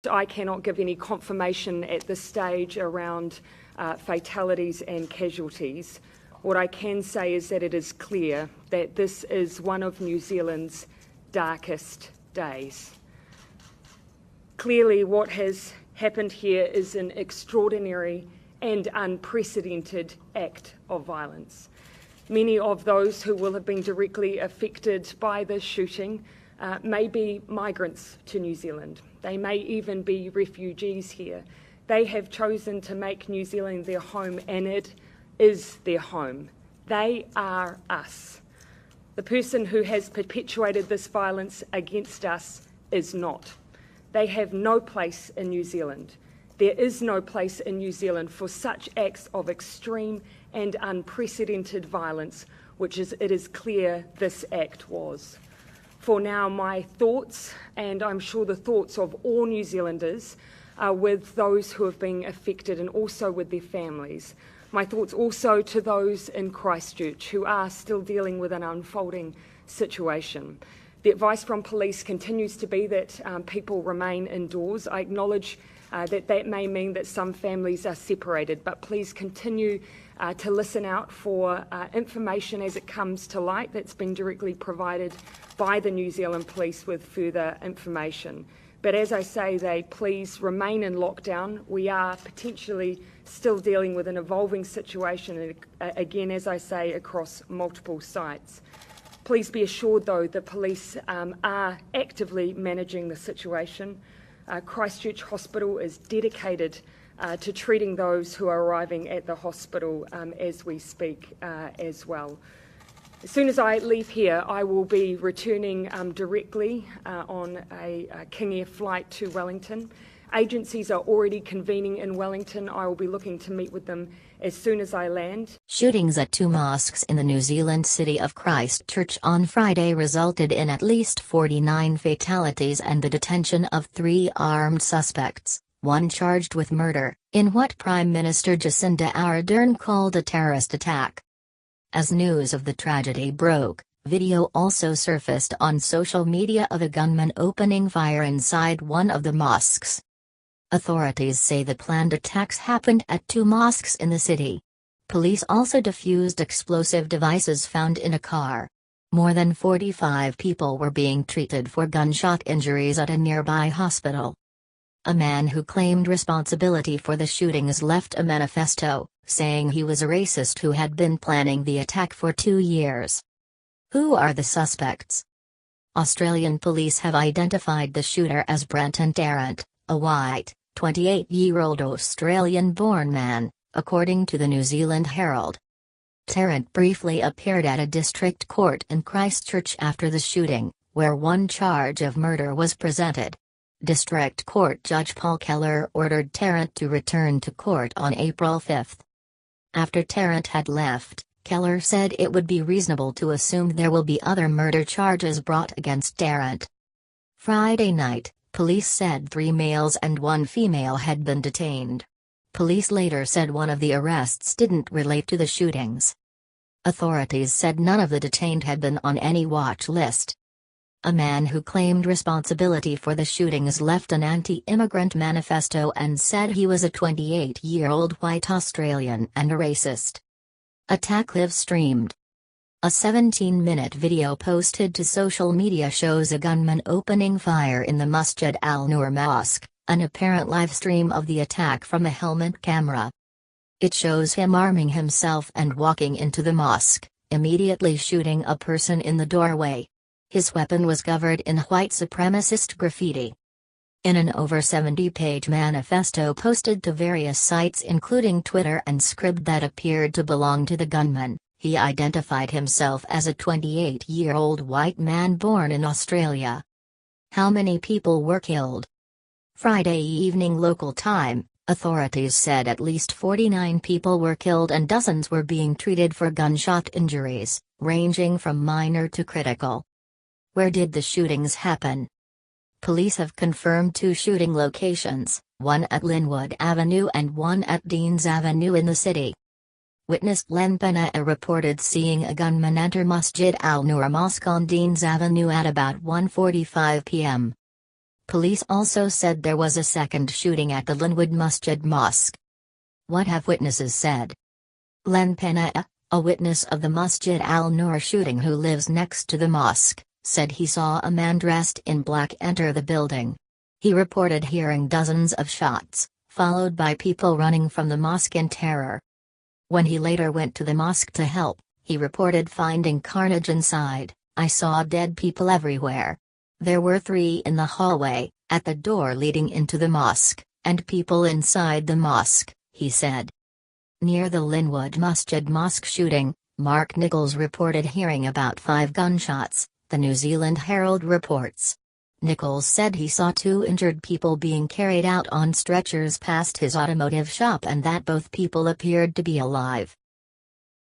I cannot give any confirmation at this stage around fatalities and casualties. What I can say is that it is clear that this is one of New Zealand's darkest days. Clearly, what has happened here is an extraordinary and unprecedented act of violence. Many of those who will have been directly affected by this shooting may be migrants to New Zealand. They may even be refugees here. They have chosen to make New Zealand their home, and it is their home. They are us. The person who has perpetuated this violence against us is not. They have no place in New Zealand. There is no place in New Zealand for such acts of extreme and unprecedented violence, which it is clear this act was. For now, my thoughts, and I'm sure the thoughts of all New Zealanders, are with those who have been affected and also with their families. My thoughts also to those in Christchurch who are still dealing with an unfolding situation. The advice from police continues to be that people remain indoors. I acknowledge that may mean that some families are separated, but please continue to listen out for information as it comes to light that's been directly provided by the New Zealand Police with further information. But as I say, they please remain in lockdown. We are potentially still dealing with an evolving situation, again, as I say, across multiple sites. Please be assured, though, the police are actively managing the situation. Christchurch Hospital is dedicated to treating those who are arriving at the hospital as we speak as well. As soon as I leave here, I will be returning directly on a King Air flight to Wellington. Agencies are already convening in Wellington. I will be looking to meet with them as soon as I land. Shootings at two mosques in the New Zealand city of Christchurch on Friday resulted in at least 49 fatalities and the detention of 3 armed suspects, one charged with murder, in what Prime Minister Jacinda Ardern called a terrorist attack. As news of the tragedy broke, video also surfaced on social media of a gunman opening fire inside one of the mosques. Authorities say the planned attacks happened at 2 mosques in the city. Police also defused explosive devices found in a car. More than 45 people were being treated for gunshot injuries at a nearby hospital. A man who claimed responsibility for the shootings left a manifesto, saying he was a racist who had been planning the attack for 2 years. Who are the suspects? Australian police have identified the shooter as Brenton Tarrant, a white, 28-year-old Australian-born man, according to the New Zealand Herald. Tarrant briefly appeared at a district court in Christchurch after the shooting, where one charge of murder was presented. District Court Judge Paul Keller ordered Tarrant to return to court on April 5. After Tarrant had left, Keller said it would be reasonable to assume there will be other murder charges brought against Tarrant. Friday night, police said 3 males and 1 female had been detained. Police later said one of the arrests didn't relate to the shootings. Authorities said none of the detained had been on any watch list. A man who claimed responsibility for the shootings left an anti-immigrant manifesto and said he was a 28-year-old white Australian and a racist. Attack live streamed. A 17-minute video posted to social media shows a gunman opening fire in the Masjid al-Nur Mosque, an apparent live stream of the attack from a helmet camera. It shows him arming himself and walking into the mosque, immediately shooting a person in the doorway. His weapon was covered in white supremacist graffiti. In an over 70-page manifesto posted to various sites including Twitter and Scribd that appeared to belong to the gunman, he identified himself as a 28-year-old white man born in Australia. How many people were killed? Friday evening local time, authorities said at least 49 people were killed and dozens were being treated for gunshot injuries, ranging from minor to critical. Where did the shootings happen? Police have confirmed 2 shooting locations, one at Linwood Avenue and one at Deans Avenue in the city. Witness Len Penna reported seeing a gunman enter Masjid al-Nur Mosque on Deans Avenue at about 1:45 p.m. Police also said there was a second shooting at the Linwood Masjid Mosque. What have witnesses said? Len Pena, a witness of the Masjid al-Nur shooting who lives next to the mosque, said he saw a man dressed in black enter the building. He reported hearing dozens of shots, followed by people running from the mosque in terror. When he later went to the mosque to help, he reported finding carnage inside. "I saw dead people everywhere. There were 3 in the hallway, at the door leading into the mosque, and people inside the mosque," he said. Near the Linwood Masjid Mosque shooting, Mark Nichols reported hearing about 5 gunshots, the New Zealand Herald reports. Nichols said he saw 2 injured people being carried out on stretchers past his automotive shop and that both people appeared to be alive.